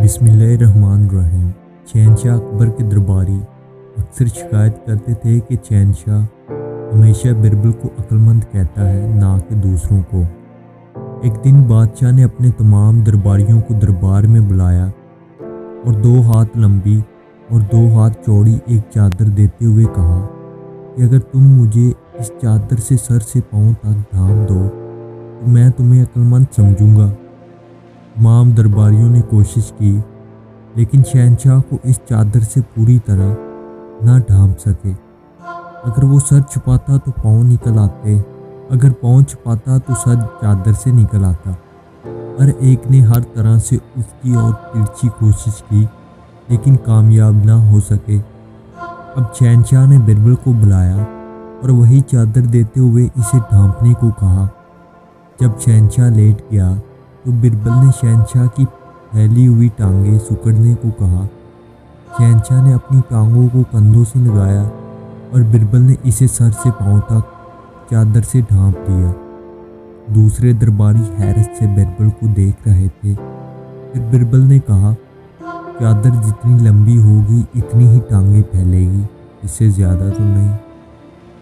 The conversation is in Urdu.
بسم اللہ الرحمن الرحیم۔ شہنشاہ اکبر کے درباری اکثر شکایت کرتے تھے کہ شہنشاہ ہمیشہ بربل کو عقل مند کہتا ہے، نہ کہ دوسروں کو۔ ایک دن بادشاہ نے اپنے تمام درباریوں کو دربار میں بلایا اور 2 ہاتھ لمبی اور 2 ہاتھ چوڑی ایک چادر دیتے ہوئے کہا کہ اگر تم مجھے اس چادر سے سر سے پاؤں تک ڈھانپ دو تو میں تمہیں عقل مند سمجھوں گا۔ تمام درباریوں نے کوشش کی، لیکن شہنشاہ کو اس چادر سے پوری طرح نہ ڈھانپ سکے۔ اگر وہ سر چھپاتا تو پاؤں نکل آتے، اگر پاؤں چھپاتا تو سر چادر سے نکل آتا۔ ہر ایک نے ہر طرح سے افتھی اور ترچھی کوشش کی، لیکن کامیاب نہ ہو سکے۔ اب شہنشاہ نے بربل کو بلایا اور وہی چادر دیتے ہوئے اسے ڈھانپنے کو کہا۔ جب شہنشاہ لیٹ گیا تو بربل نے شہنشاہ کی پھیلی ہوئی ٹانگیں سکڑنے کو کہا۔ شہنشاہ نے اپنی ٹانگوں کو کندھوں سے لگایا اور بربل نے اسے سر سے پاؤں تک چادر سے ڈھانپ دیا۔ دوسرے درباری حیرت سے بربل کو دیکھ رہے تھے۔ پھر بربل نے کہا، چادر جتنی لمبی ہوگی اتنی ہی ٹانگیں پھیلے گی، اس سے زیادہ تو نہیں۔